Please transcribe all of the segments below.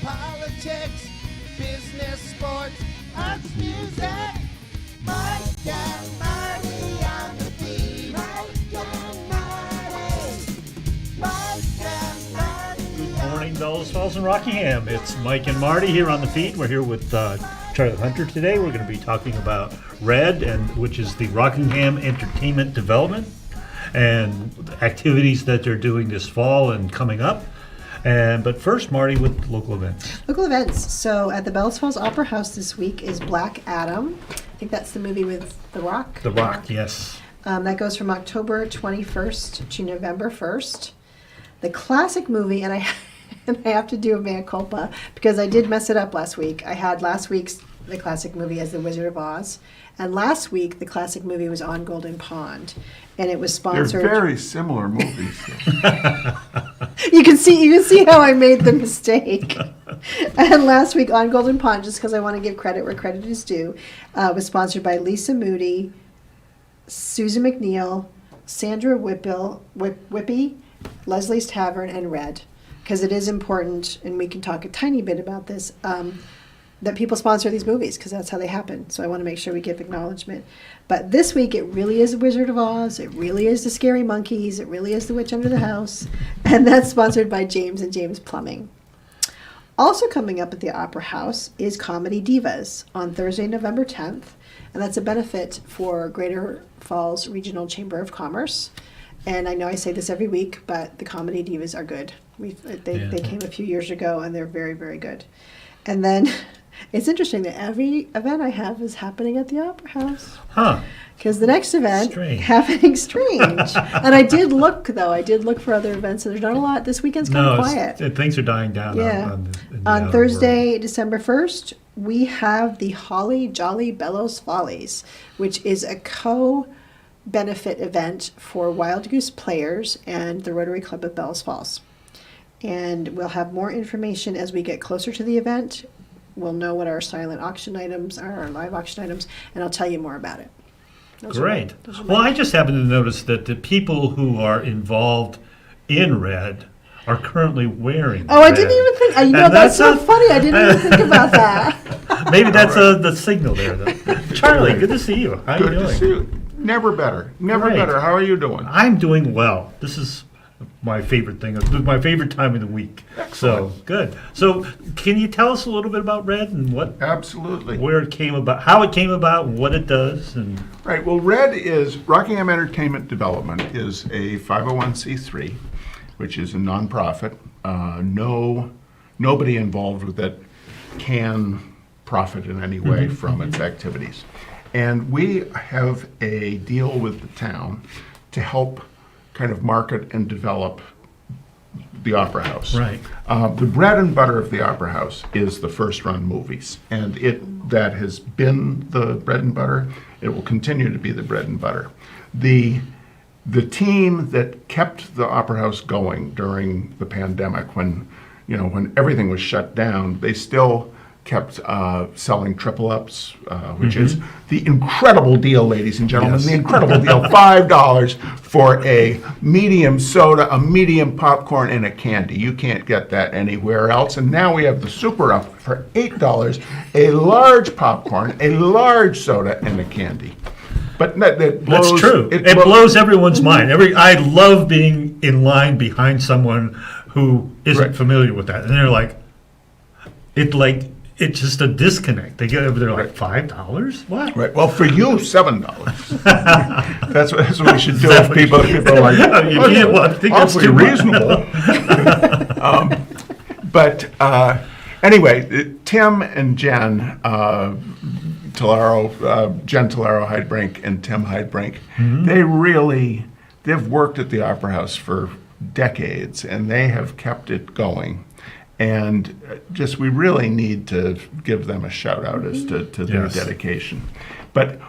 politics, business, sports, arts, music. Mike and Marty on the beat. Mike and Marty. Mike and Marty. Good morning, Bellows Falls and Rockingham. It's Mike and Marty here on the feed. We're here with Charlie Hunter today. We're going to be talking about RED, which is the Rockingham Entertainment Development, and activities that they're doing this fall and coming up. But first, Marty, with local events. Local events. So at the Bellows Falls Opera House this week is Black Adam. I think that's the movie with The Rock. The Rock, yes. That goes from October 21st to November 1st. The classic movie, and I have to do a mea culpa because I did mess it up last week. I had last week's the classic movie as The Wizard of Oz, and last week the classic movie was On Golden Pond, and it was sponsored. They're very similar movies. You can see how I made the mistake. And last week On Golden Pond, just because I want to give credit where credit is due, was sponsored by Lisa Moody, Susan McNeil, Sandra Whippy, Leslie's Tavern, and RED. Because it is important, and we can talk a tiny bit about this, that people sponsor these movies, because that's how they happen. So I want to make sure we give acknowledgement. But this week, it really is The Wizard of Oz. It really is The Scary Monkeys. It really is The Witch Under the House. And that's sponsored by James and James Plumbing. Also coming up at the Opera House is Comedy Divas on Thursday, November 10th. And that's a benefit for Greater Falls Regional Chamber of Commerce. And I know I say this every week, but the Comedy Divas are good. They came a few years ago, and they're very, very good. And then it's interesting that every event I have is happening at the Opera House. Huh. Because the next event Strange. strange. And I did look for other events, and there's not a lot. This weekend's kind of quiet. Things are dying down. Yeah. On Thursday, December 1st, we have the Holly Jolly Bellows Follies, which is a co-benefit event for Wild Goose players and the Rotary Club of Bellows Falls. And we'll have more information as we get closer to the event. We'll know what our silent auction items are, our live auction items, and I'll tell you more about it. Great. Well, I just happened to notice that the people who are involved in RED are currently wearing Oh, I red. didn't even think. And That's so funny. I didn't even think about that. Maybe that's the signal there. Charlie, good to see you. How are you Good doing? to see you. Never better. Never Great. better. How are you doing? I'm doing well. This is my favorite thing. This is my favorite time of the week. Excellent. So good. So can you tell us a little bit about RED and Absolutely. where it came about, how it came about, and what it does? And Right. Well, RED is Rockingham Entertainment Development is a 501c3, which is a nonprofit. Nobody involved with it can profit in any way from its activities. And we have a deal with the town to help kind of market and develop the Opera House. Right. The bread and butter of the Opera House is the first run movies, and that has been the bread and butter. It will continue to be the bread and butter. The team that kept the Opera House going during the pandemic, when everything was shut down, they still kept selling triple ups, which is the incredible deal, ladies and gentlemen. Yes. The incredible deal: $5 for a medium soda, a medium popcorn, and a candy. You can't get that anywhere else. And now we have the super up for $8, a large popcorn, a large soda, and a candy. But that blows, that's true. It blows everyone's mind. I love being in line behind someone who isn't familiar with that, and they're like, it's just a disconnect. They're like $5? What? Right. Well, for you, $7. That's what we should do. If people are like, I think that's awfully too much. reasonable. But anyway, Tim and Jen Tolaro, Jen Tolaro Heidbrink and Tim Heidbrink, they've worked at the Opera House for decades, and they have kept it going. And we really need to give them a shout out as to their dedication. But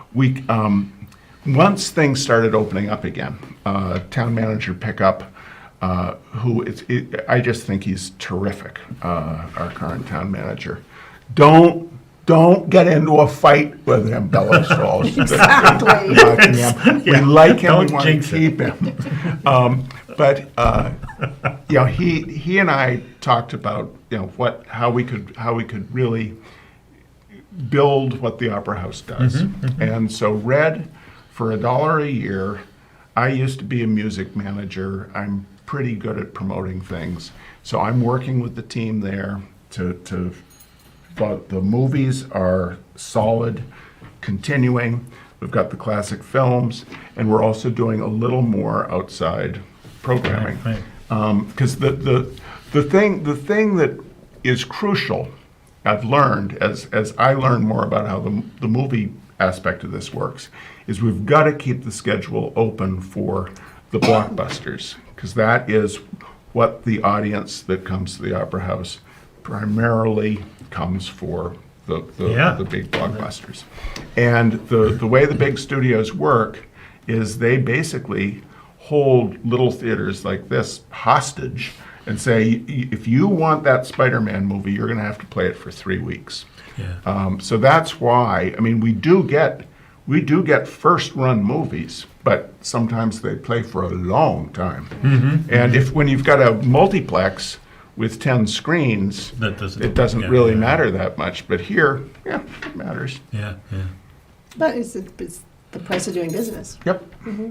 once things started opening up again, town manager Pickup, I just think he's terrific, our current town manager. Don't get into a fight with him, Bellows Falls. Exactly. We like him, we Don't want to jinx it. keep him. But he and I talked about how we could really build what the Opera House does. And so Red, for $1 a year, I used to be a music manager. I'm pretty good at promoting things. So I'm working with the team there but the movies are solid, continuing. We've got the classic films, and we're also doing a little more outside programming. Because the thing that is crucial, I've learned as I learn more about how the movie aspect of this works, is we've got to keep the schedule open for the blockbusters, because that is what the audience that comes to the Opera House primarily comes for, the big blockbusters. And the way the big studios work is they basically hold little theaters like this hostage and say, if you want that Spider-Man movie, you're going to have to play it for 3 weeks. So that's why, I mean, we do get first-run movies, but sometimes they play for a long time. And when you've got a multiplex with 10 screens, it doesn't really matter that much. But here, it matters. But it's the price of doing business. Yep,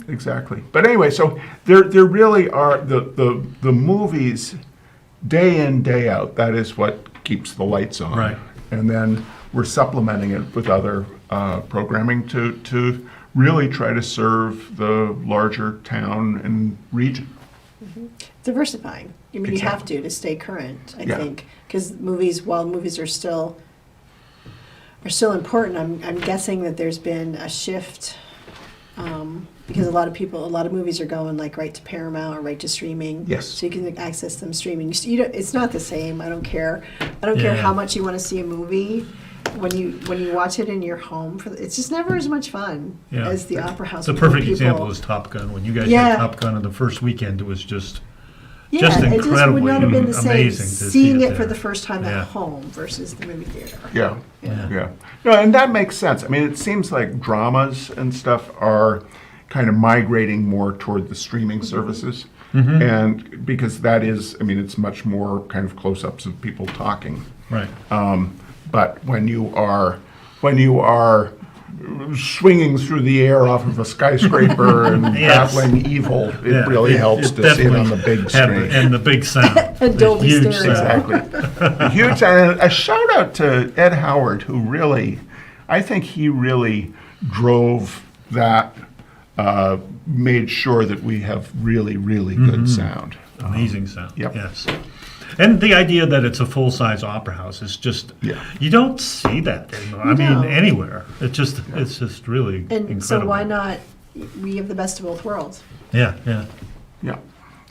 exactly. But anyway, so there really are the movies, day in, day out. That is what keeps the lights on. Right. And then we're supplementing it with other programming to really try to serve the larger town and region. Diversifying. I mean, you have to stay current, I think, because while movies are still important, I'm guessing that there's been a shift because a lot of movies are going like right to Paramount or right to streaming. Yes. So you can access them streaming. It's not the same. I don't care. I don't care how much you want to see a movie. When you watch it in your home, it's just never as much fun as the Opera House. The perfect example is Top Gun. When you guys had Top Gun on the first weekend, it was just incredibly it just would not have been the same amazing to seeing see it for the first time at home versus the movie theater. Yeah. No, and that makes sense. I mean, it seems like dramas and stuff are kind of migrating more toward the streaming services. And because that is, I mean, it's much more kind of close-ups of people talking. Right. But when you are swinging through the air off of a skyscraper and battling evil, it really helps to see it on the big screen. And the big sound. And Dolby huge stereo. sound. Exactly. Huge sound. A shout out to Ed Howard, who really, I think he really drove that, made sure that we have really, really good sound. Amazing sound. Yep. Yes. And the idea that it's a full-size opera house is just, you don't see that anymore. I mean, anywhere. It's just really incredible. So why not, we have the best of both worlds. Yeah.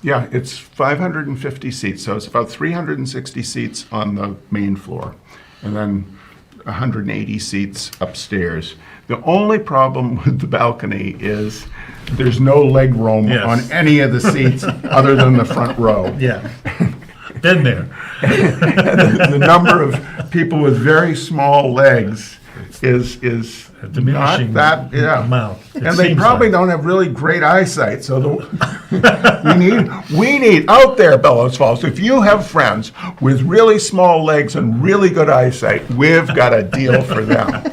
Yeah, it's 550 seats, so it's about 360 seats on the main floor, and then 180 seats upstairs. The only problem with the balcony is there's no leg room on any of the seats other than the front row. Yeah. Been there. The number of people with very small legs is not that amount. And they probably don't have really great eyesight. So we need out there, Bellows Falls. If you have friends with really small legs and really good eyesight, we've got a deal for them.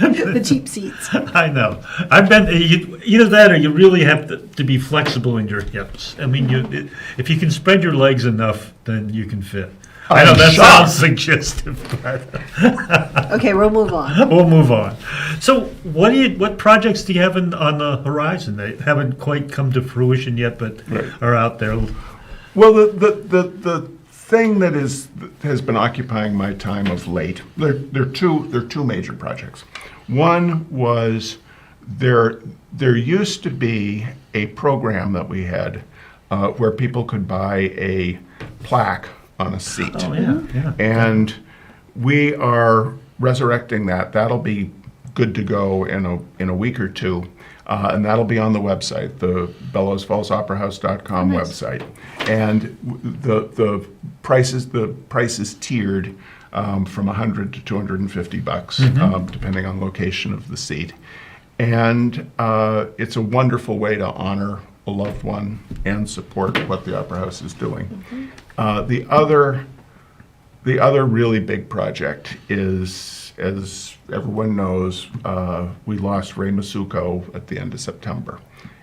The cheap seats. I know. I've been either that or you really have to be flexible in your hips. I mean, if you can spread your legs enough, then you can fit. I know that sounds suggestive, but Okay, we'll move on. We'll move on. So, what projects do you have on the horizon? They haven't quite come to fruition yet, but are out there. Well, the thing that has been occupying my time of late, there are two major projects. One was there used to be a program that we had where people could buy a plaque on a seat. Oh, yeah. And we are resurrecting that. That'll be good to go in a week or two. And that'll be on the website, the BellowsFallsOperaHouse.com website. And the price is tiered from $100 to $250, depending on location of the seat. And it's a wonderful way to honor a loved one and support what the Opera House is doing. The other really big project is, as everyone knows, we lost Ray Massucco at the end of September.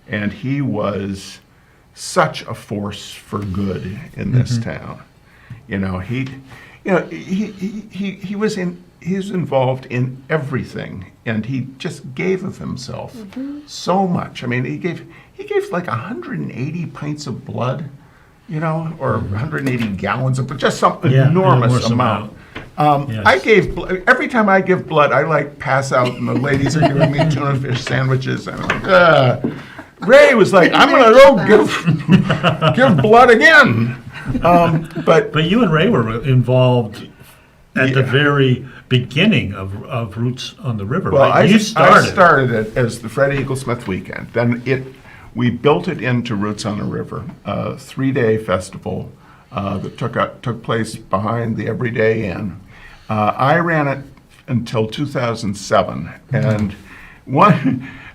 And he was such a force for good in this town. He's involved in everything, and he just gave of himself so much. I mean, he gave like 180 pints of blood, or 180 gallons of blood, just some enormous amount. Yes. I gave every time I give blood, I pass out, and the ladies are giving me tuna fish sandwiches, and I'm like, Ray was like, I'm gonna go give blood again. But you and Ray were involved at the very beginning of Roots on the River, well, right? I started it as the Fred Eaglesmith Weekend. Then we built it into Roots on the River, a 3-day festival that took place behind the Everyday Inn. I ran it until 2007, and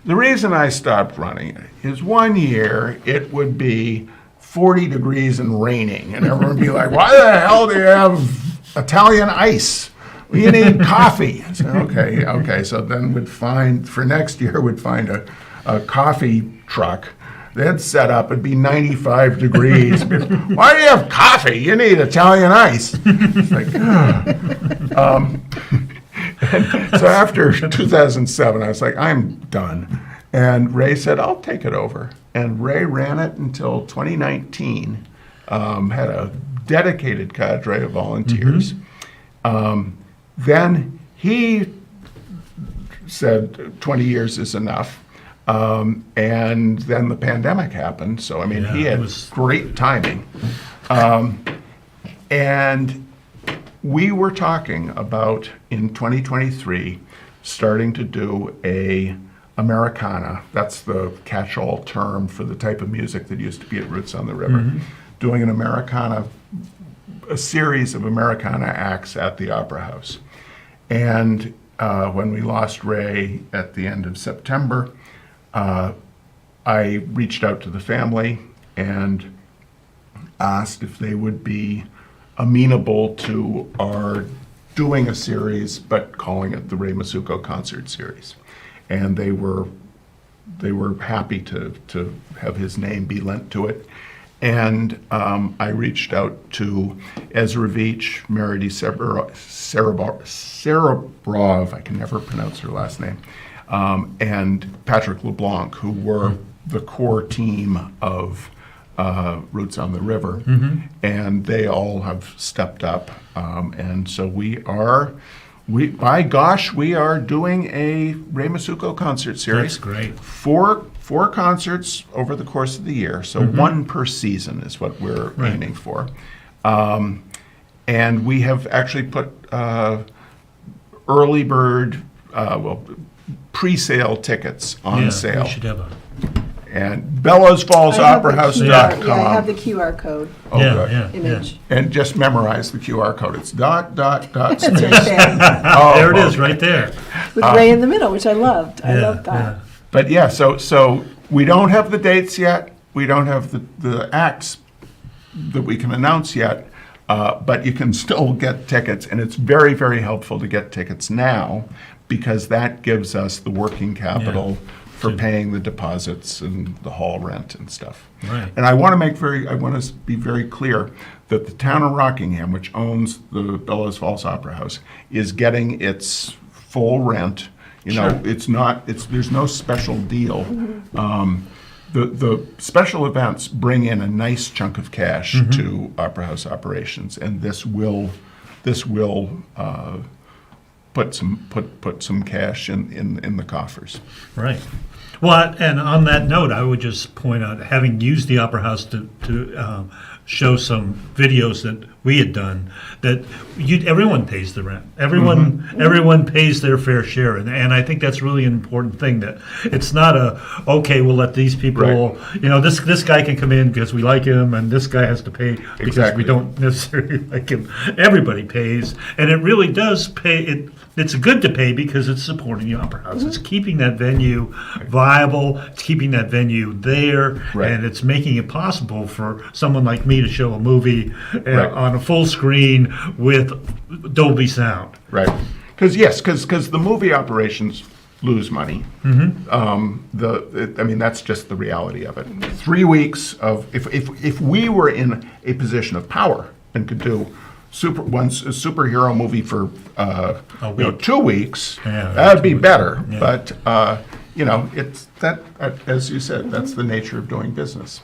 the reason I stopped running it is one year it would be 40 degrees and raining, and everyone would be like, why the hell do you have Italian ice? Well, you need coffee. I said, okay. So then for next year, we'd find a coffee truck. They'd set up, it'd be 95 degrees. Why do you have coffee? You need Italian ice. It's like, so after 2007, I was like, I'm done. And Ray said, I'll take it over. And Ray ran it until 2019, had a dedicated cadre of volunteers. Then he said 20 years is enough. And then the pandemic happened. So, I mean, he had great timing. And we were talking about, in 2023, starting to do a Americana. That's the catch-all term for the type of music that used to be at Roots on the River. Doing an Americana, a series of Americana acts at the Opera House. And when we lost Ray at the end of September, I reached out to the family and asked if they would be amenable to our doing a series, but calling it the Ray Massucco Concert Series. And they were happy to have his name be lent to it. And I reached out to Ezra Veach, Meredy Serebrov, I can never pronounce her last name, and Patrick LeBlanc, who were the core team of Roots on the River. And they all have stepped up. And so we are doing a Ray Massucco concert series. That's great. Four concerts over the course of the year, so one per season is what we're aiming for. And we have actually put early bird, pre-sale tickets on sale. We should have a... And BellowsFallsOperaHouse.com. Yeah, I have the QR code image. And just memorize the QR code. It's ... It's right space. there. There it is, right there. With Ray in the middle, which I loved. I loved that. But yeah, so we don't have the dates yet. We don't have the acts that we can announce yet. But you can still get tickets, and it's very, very helpful to get tickets now, because that gives us the working capital for paying the deposits and the hall rent and stuff. Right. And I want to be very clear that the town of Rockingham, which owns the Bellows Falls Opera House, is getting its full rent. There's no special deal. The special events bring in a nice chunk of cash to Opera House operations, and this will put some cash in the coffers. Right. Well, and on that note, I would just point out, having used the Opera House to show some videos that we had done that everyone pays the rent. Everyone pays their fair share, and I think that's really an important thing. That it's not okay, we'll let these people. Right. This guy can come in because we like him, and this guy has to pay because Exactly. we don't necessarily like him. Everybody pays, and it really does pay. It's good to pay because it's supporting the Opera House. It's keeping that venue viable. It's keeping that venue there, Right. and it's making it possible for someone like me to show a movie Right. on a full screen with Dolby sound. Right. Because the movie operations lose money. That's just the reality of it. 3 weeks of if we were in a position of power and could do a superhero movie for 2 weeks, Yeah, that'd be 2 weeks. better. Yeah. But it's that as you said, that's the nature of doing business.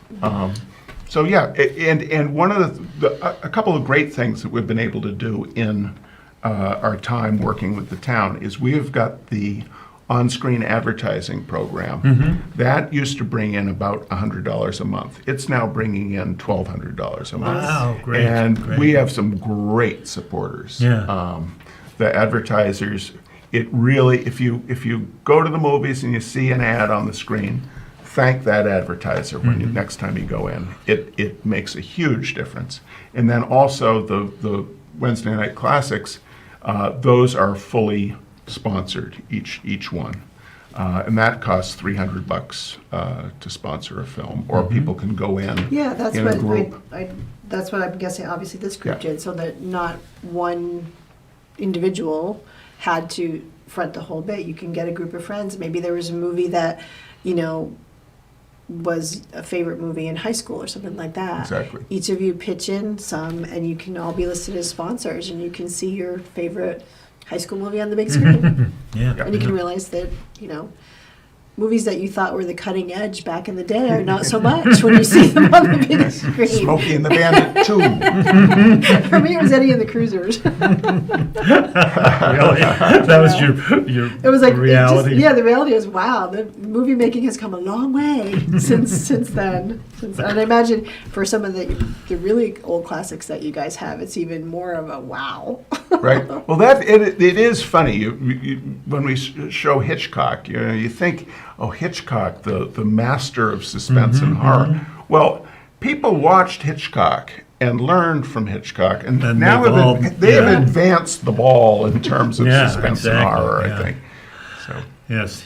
So yeah, and one of a couple of great things that we've been able to do in our time working with the town is we have got the on-screen advertising program. That used to bring in about $100 a month. It's now bringing in $1,200 a month. Wow, great. And great. we have some great supporters. Yeah. The advertisers, it really, if you go to the movies and you see an ad on the screen, thank that advertiser when you next time you go in. It makes a huge difference. And then also the Wednesday Night Classics, those are fully sponsored, each one. And that costs $300 to sponsor a film, or people can go in Yeah, that's in a group. that's what I'm guessing. Obviously, this group Yeah. did, so that not one individual had to front the whole bit. You can get a group of friends. Maybe there was a movie that, was a favorite movie in high school or something like that. Exactly. Each of you pitch in some, and you can all be listed as sponsors, and you can see your favorite high school movie on the big screen. Yeah. And you can realize that, movies that you thought were the cutting edge back in the day are not so much when you see them on the big screen. Smokey and the Bandit 2. For me, it was Eddie and the Cruisers. Really? That was your It was like reality. the reality is wow. The movie making has come a long way since then. And I imagine for some of the really old classics that you guys have, it's even more of a wow. Right. Well, it is funny. When we show Hitchcock, you think, oh, Hitchcock, the master of suspense and horror. Well, people watched Hitchcock and learned from Hitchcock, and now they have advanced the ball in terms of suspense and horror, I think. So. Yes,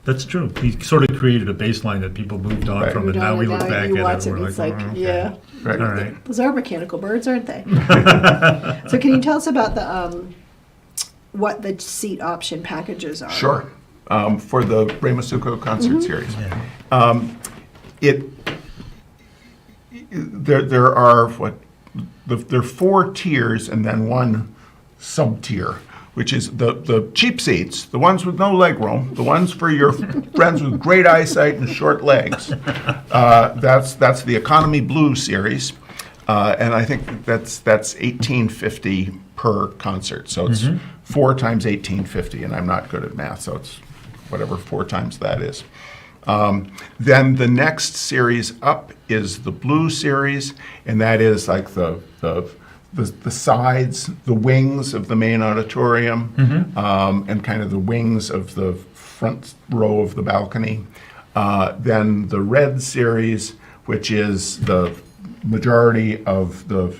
that's true. He sort of created a baseline that people moved on from, and now we look back at it and we're like, oh, okay. Yeah. Right. All right. Those are mechanical birds, aren't they? So can you tell us about the what the seat option packages are? Sure. For the Ray Massucco Concert Series. There are there are 4 tiers and then one sub-tier, which is the cheap seats, the ones with no leg room, the ones for your friends with great eyesight and short legs. That's the Economy Blue series, and I think that's $18.50 per concert. So it's 4 times $18.50, and I'm not good at math, so it's whatever 4 times that is. Then the next series up is the Blue series, and that is like the sides, the wings of the main auditorium, and kind of the wings of the front row of the balcony. Then the Red series, which is the majority of the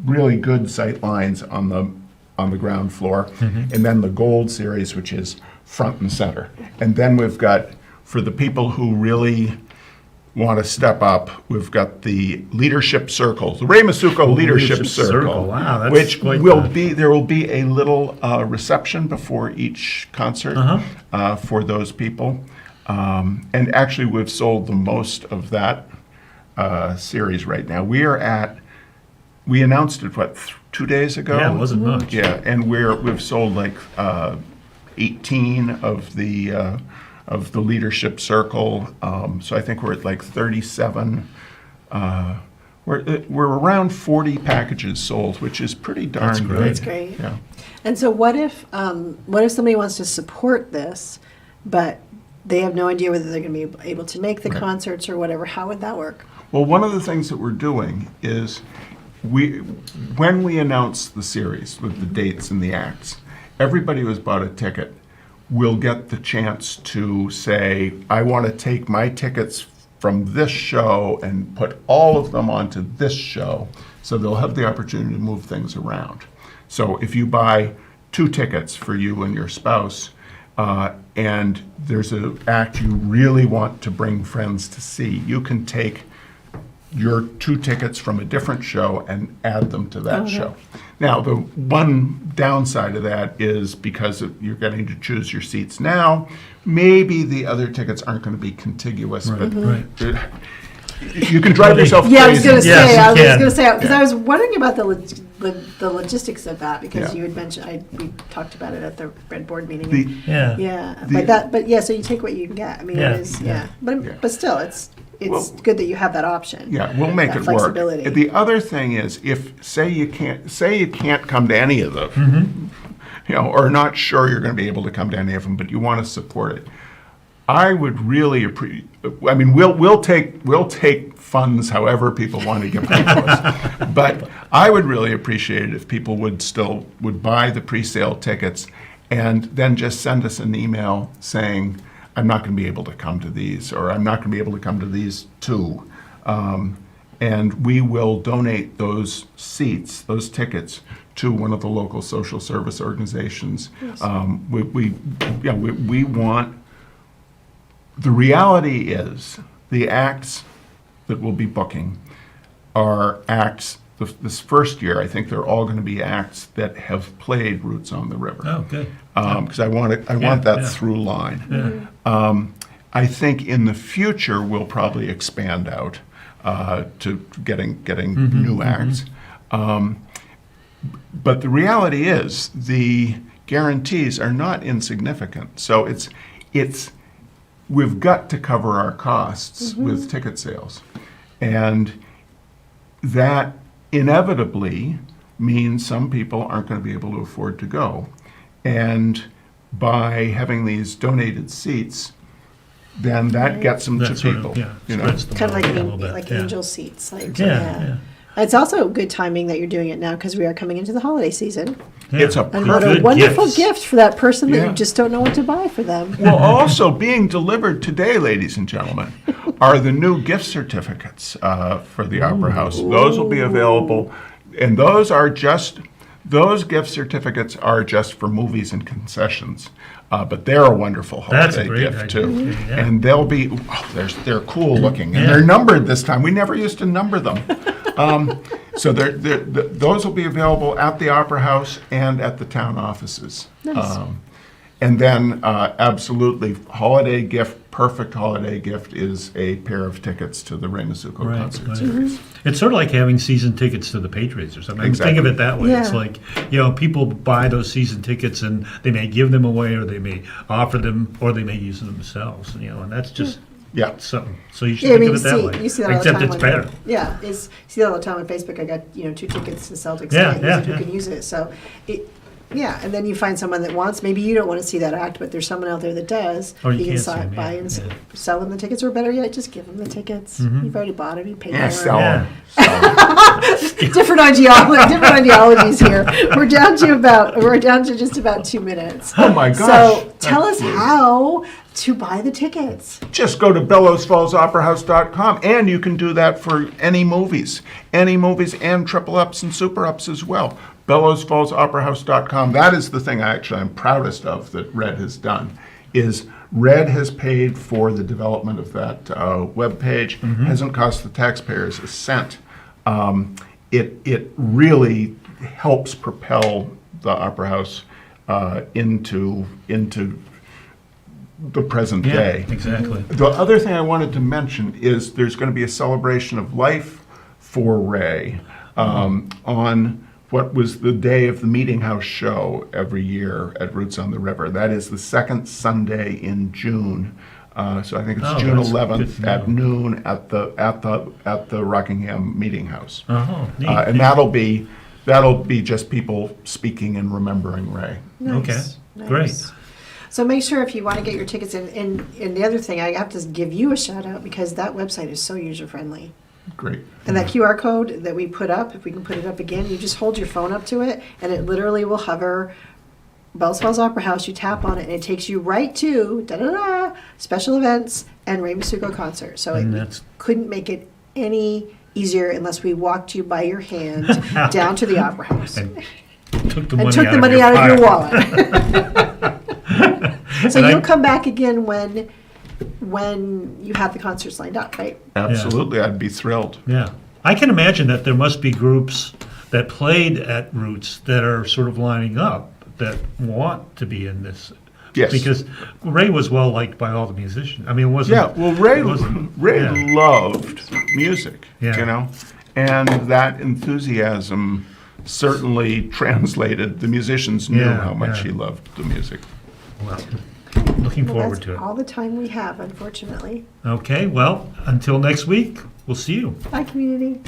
really good sight lines on the ground floor, and then the Gold series, which is front and center. And then we've got, for the people who really want to step up, we've got the Leadership Circle, the Ray Massucco Leadership Circle. Wow, that's which quite there will be a little reception before each concert for those people. And actually, we've sold the most of that series right now. We announced it 2 days ago. Yeah, it wasn't much. Yeah, and we've sold like 18 of the Leadership Circle. So I think we're at like 37. We're around 40 packages sold, which is pretty darn That's great. good. That's great. Yeah. And so what if somebody wants to support this, but they have no idea whether they're going to be able to make the concerts or whatever. How would that work? Well, one of the things that we're doing is when we announce the series with the dates and the acts, everybody who has bought a ticket will get the chance to say, I want to take my tickets from this show and put all of them onto this show. So they'll have the opportunity to move things around. So if you buy 2 tickets for you and your spouse, and there's an act you really want to bring friends to see, you can take your 2 tickets from a different show and add them to that show. Now, the one downside of that is because you're getting to choose your seats now, maybe the other tickets aren't going to be contiguous, but you can drive yourself crazy. Yeah, I was going to say, because Yeah. I was wondering about the logistics of that, because you had mentioned, we talked about it at the Red Board meeting. So you take what you can get. I mean, it is, but still, it's good that you have that option. Yeah, we'll make it work. The other thing is, if say you can't come to any of them, or not sure you're going to be able to come to any of them, but you want to support it, I would really appreciate. I mean, we'll take funds however people want to give them to us, but I would really appreciate it if people would buy the pre-sale tickets and then just send us an email saying, I'm not going to be able to come to these, or I'm not going to be able to come to these 2. And we will donate those seats, those tickets, to one of the local social service organizations. Yes. We want, the reality is, the acts that we'll be booking are acts, this first year, I think they're all going to be acts that have played Roots on the River. Oh, good. Because I want that through line. I think in the future we'll probably expand out to getting new acts. But the reality is the guarantees are not insignificant. So we've got to cover our costs with ticket sales, and that inevitably means some people aren't going to be able to afford to go. And by having these donated seats, then that gets them to people. Kind of like angel seats. It's also good timing that you're doing it now, because we are coming into the holiday season. It's a And what a perfect wonderful gift for that person that Yeah. you just don't know what to buy for them. Well, also being delivered today, ladies and gentlemen, are the new gift certificates for the Opera House. Those will be available, and those gift certificates are just for movies and concessions. But they're a wonderful That's a holiday great gift idea. too, Yeah. and they'll be they're cool looking, and they're numbered this time. We never used to number them. So those will be available at the Opera House and at the town offices. Nice. And then, absolutely, perfect holiday gift is a pair of tickets to the Ray Massucco Concert Series. It's sort of like having season tickets to the Patriots or something. Exactly. Think of it that way. Yeah. It's like, people buy those season tickets and they may give them away, or they may offer them, or they may use them themselves. And that's just Yeah. something. So you should think of it that way. You see that all the Except time. it's better. You see that all the time on Facebook. I got 2 tickets to Celtics Yeah, games who yeah. can use it. So, and then you find someone that wants. Maybe you don't want to see that act, but there's someone out there that does. Or you can can't see 'em, buy and sell them the tickets, or better yet, just give them the tickets. You've already bought them. You paid Yeah, for sell them. them. Different ideologies here. We're down to just about 2 minutes. Oh my gosh. So tell us That's how to buy the tickets. Just go to BellowsFallsOperaHouse.com, and you can do that for any movies and triple ups and super ups as well. BellowsFallsOperaHouse.com. That is the thing I'm proudest of that Red has done. Is Red has paid for the development of that webpage. Hasn't cost the taxpayers a cent. It really helps propel the Opera House into the present day. Exactly. The other thing I wanted to mention is there's going to be a celebration of life for Ray on what was the day of the Meeting House show every year at Roots on the River. That is the second Sunday in June. So I think it's June that's 11th good to at know. noon at the Rockingham Meeting House. Oh, neat. And that'll be just people speaking and remembering Ray. Okay, great. So make sure if you want to get your tickets in. And the other thing, I have to give you a shout out because that website is so user friendly. Great. And that QR code that we put up, if we can put it up again, you just hold your phone up to it and it literally will hover Bells Falls Opera House. You tap on it and it takes you right to special events and Ray Massucco concert. So And it that's- couldn't make it any easier unless we walked you by your hand down to the Opera House. And took the And money, took out, the of money your out of your pocket. wallet. So And you'll I- come back again when you have the concerts lined up, right? Absolutely, I'd be thrilled. Yeah. I can imagine that there must be groups that played at Roots that are sort of lining up that want to be in this. Yes. Because Ray was well liked by all the musicians. I mean, it wasn't. Yeah, well, Ray it wasn't- Ray yeah. loved music, Yeah. you know, and that enthusiasm certainly translated. The musicians knew Yeah, how much yeah. he loved the music. Well, looking Well, forward that's to it. all the time we have, unfortunately. Okay, well, until next week, we'll see you. Bye, community.